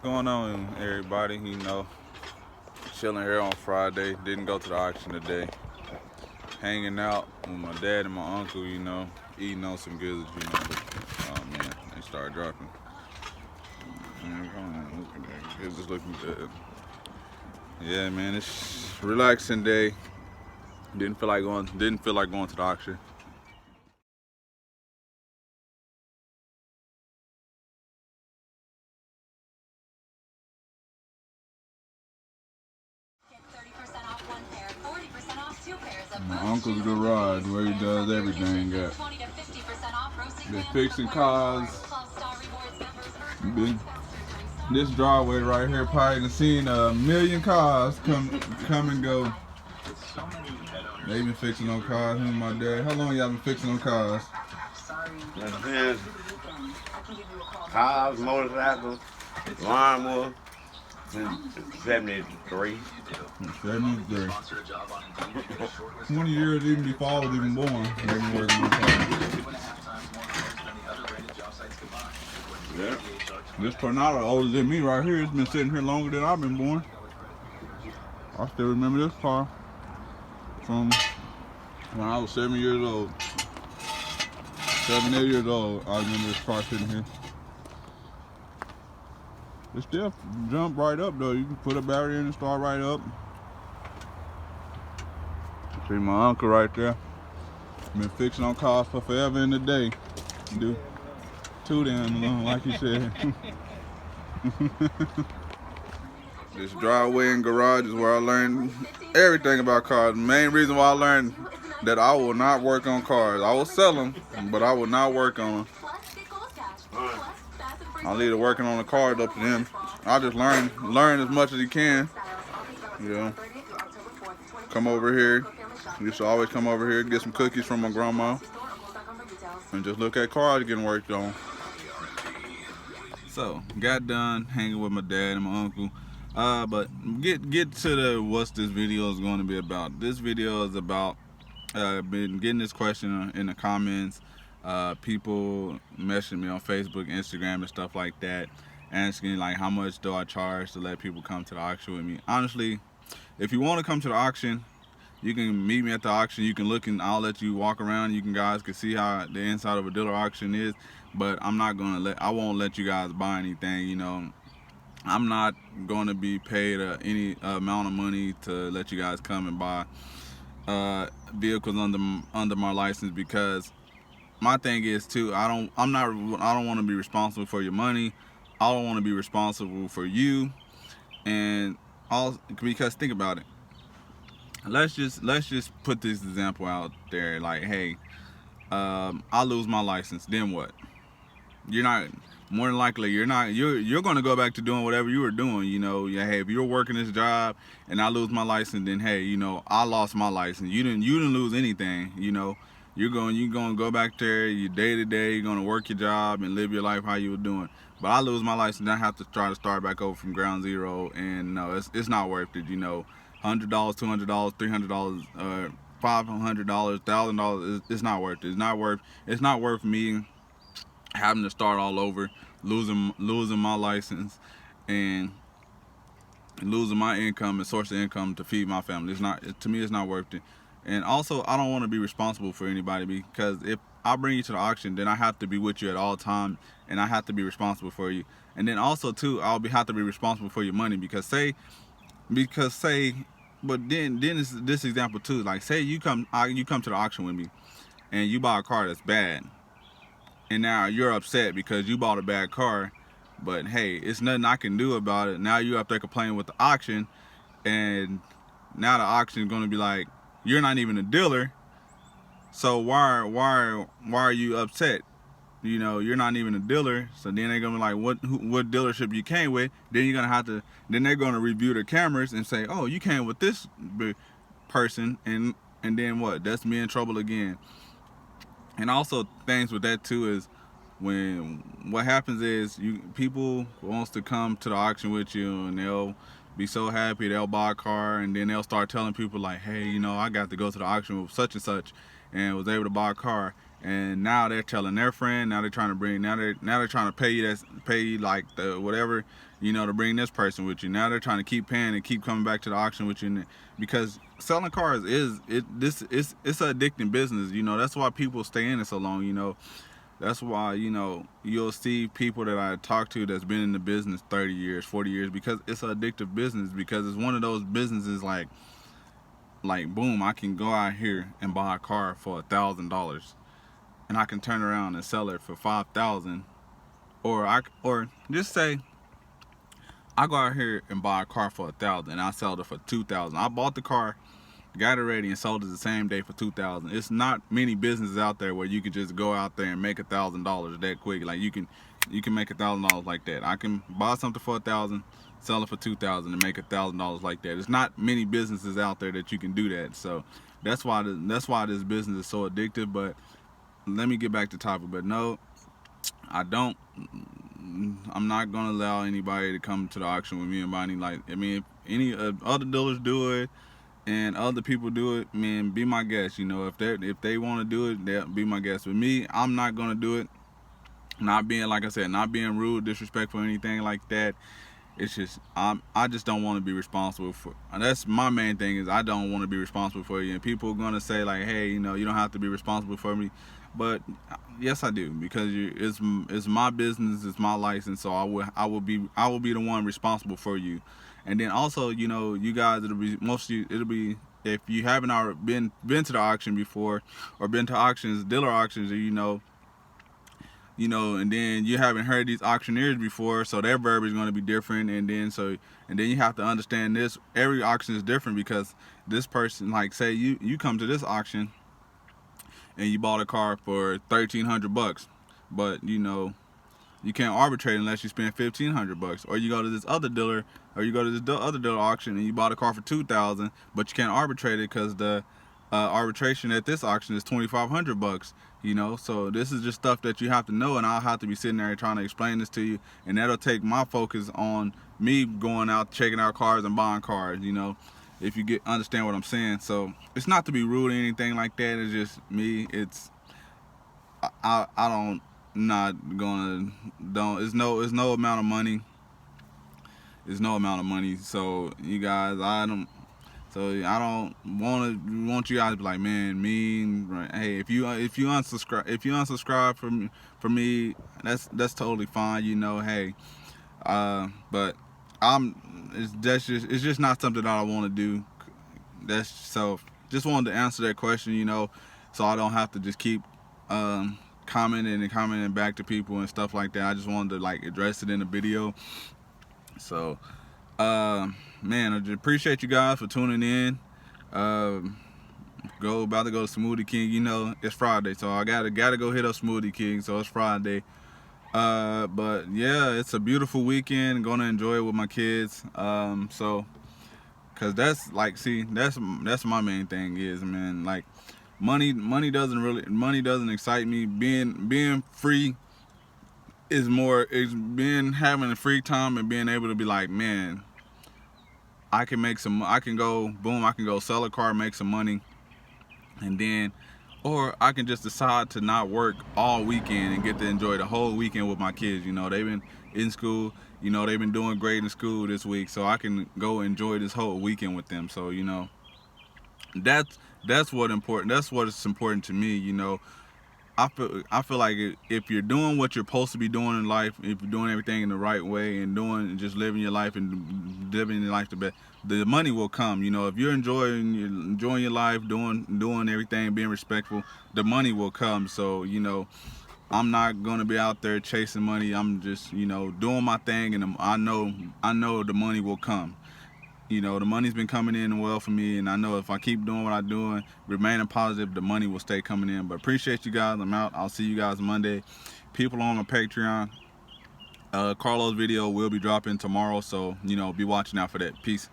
going on, everybody? Chilling here on Friday. Didn't go to the auction today. Hanging out with my dad and my uncle, eating on some goods, But, oh man, they started dropping. Man, come on, look at that. It's just looking good. Yeah, man, it's relaxing day. Didn't feel like going to the auction. My uncle's garage where he does everything at. They're fixing cars. This driveway right here probably done seen a million cars come and go. They been fixing on cars, him and my dad. How long y'all been fixing on cars? Since cars, motorcycles, lawnmower, since 73. 73. 20 years even before I was even born, they been working on cars. Yeah. This Tornado older than me right here. It's been sitting here longer than I've been born. I still remember this car from when I was 7 years old. 7, 8 years old, I remember this car sitting here. It still jump right up though. You can put a battery in and start right up. See my uncle right there. Been fixing on cars for forever and a day. Do too damn long, like you said. This driveway and garage is where I learned everything about cars. The main reason why I learned that I will not work on cars. I will sell them, but I will not work on them. I'll leave the working on the cars up to them. I just learn as much as you can. Come over here. I used to always come over here, get some cookies from my grandma, and just look at cars getting worked on. So, got done hanging with my dad and my uncle. But get to what's this video is going to be about. This video is about been getting this question in the comments. People messaging me on Facebook, Instagram, and stuff like that, asking like how much do I charge to let people come to the auction with me. Honestly, if you want to come to the auction, you can meet me at the auction. You can look and I'll let you walk around. You guys can see how the inside of a dealer auction is. But I won't let you guys buy anything. I'm not going to be paid any amount of money to let you guys come and buy vehicles under my license, because my thing is too, I don't want to be responsible for your money. I don't want to be responsible for you, and all because think about it. Let's just put this example out there. Like, hey, I lose my license. Then what? You're not. More than likely, you're going to go back to doing whatever you were doing. Yeah, hey, if you're working this job and I lose my license, then hey, I lost my license. You didn't lose anything. You're going to go back there. You day to day. You're going to work your job and live your life how you were doing. But I lose my license, I have to try to start back over from ground zero, and no, it's not worth it. $100, $200, $300, $500, $1,000. It's not worth it. It's not worth me having to start all over, losing my license, and losing my income and source of income to feed my family. To me, it's not worth it. And also, I don't want to be responsible for anybody, because if I bring you to the auction, then I have to be with you at all times, and I have to be responsible for you. And then also too, have to be responsible for your money, because but then this example too, like say you come to the auction with me, and you buy a car that's bad. And now you're upset because you bought a bad car, but hey, it's nothing I can do about it. Now you're up there complaining with the auction, and now the auction is going to be like, you're not even a dealer, so why are you upset? You're not even a dealer, so then they're gonna be like, what dealership you came with? Then then they're gonna review the cameras and say, oh, you came with this person, and then what? That's me in trouble again. And also things with that too is what happens is people wants to come to the auction with you, and they'll be so happy they'll buy a car, and then they'll start telling people like, hey, I got to go to the auction with such and such and was able to buy a car, and now they're telling their friend. Now they're trying to bring. Now they're trying to pay you like the whatever, you know, to bring this person with you. Now they're trying to keep paying and keep coming back to the auction with you, because selling cars it's an addicting business. You know, that's why people stay in it so long. You know, that's why, you know, you'll see people that I talk to that's been in the business 30 years, 40 years, because it's an addictive business, because it's one of those businesses like boom, I can go out here and buy a car for $1,000, and I can turn around and sell it for 5,000, or just say I go out here and buy a car for 1,000 and I sell it for 2,000. I bought the car, got it ready, and sold it the same day for 2,000. It's not many businesses out there where you can just go out there and make $1,000 that quick. Like you can make $1,000 like that. I can buy something for 1,000, sell it for 2,000, and make $1,000 like that. It's not many businesses out there that you can do that. So that's why this business is so addictive. But let me get back to topic. But no, I don't. I'm not gonna allow anybody to come to the auction with me and buy any. Like, I mean, if any other dealers do it and other people do it, man, be my guest. You know, if they want to do it, they'll be my guest. With me, I'm not gonna do it. Not being, like I said, not being rude, disrespectful, or anything like that. It's just I just don't want to be responsible for. And that's my main thing, is I don't want to be responsible for you. And people are gonna say like, hey, you know, you don't have to be responsible for me. But yes, I do, because it's my business, it's my license, so I will be the one responsible for you. And then also, you know, you guys, it'll be if you haven't already been to the auction before, or been to auctions, dealer auctions, you know, and then you haven't heard these auctioneers before, so their verbiage is going to be different. And then you have to understand this. Every auction is different, because this person, like, say you come to this auction and you bought a car for $1,300, but you know you can't arbitrate unless you spend $1,500. Or you go to this other dealer, or you go to this other dealer auction and you bought a car for $2,000, but you can't arbitrate it because the arbitration at this auction is $2,500. You know, so this is just stuff that you have to know, and I'll have to be sitting there trying to explain this to you, and that'll take my focus on me going out checking out cars and buying cars. You know, if you understand what I'm saying. So it's not to be rude or anything like that. It's just me. It's I don't not gonna don't. It's no amount of money. It's no amount of money. So you guys, I don't want you guys to be like, man, mean. Right? Hey, if you unsubscribe from me, that's totally fine. You know, hey, but it's just not something that I want to do. Just wanted to answer that question, you know, so I don't have to just keep commenting back to people and stuff like that. I just wanted to like address it in the video. So man, I just appreciate you guys for tuning in. About to go to Smoothie King. You know, it's Friday, so I gotta go hit up Smoothie King. So it's Friday. But yeah, it's a beautiful weekend. Gonna enjoy it with my kids. So, cause that's like, see, that's my main thing is, man, like money doesn't excite me. Being free is having a free time and being able to be like, man, I can go sell a car, make some money, and then, or I can just decide to not work all weekend and get to enjoy the whole weekend with my kids. You know, they've been in school, you know, they've been doing great in school this week, so I can go enjoy this whole weekend with them. So, you know, that's what's important to me, you know. I feel like if you're doing what you're supposed to be doing in life, if you're doing everything in the right way and just living your life and living your life the best, the money will come. You know, if you're enjoying your life, doing everything, being respectful, the money will come. So, you know, I'm not gonna be out there chasing money. I'm just, you know, doing my thing, and I know the money will come. You know, the money's been coming in well for me, and I know if I keep doing what I'm doing, remaining positive, the money will stay coming in. But appreciate you guys. I'm out. I'll see you guys Monday. People on my Patreon, Carlos video will be dropping tomorrow, so, you know, be watching out for that. Peace.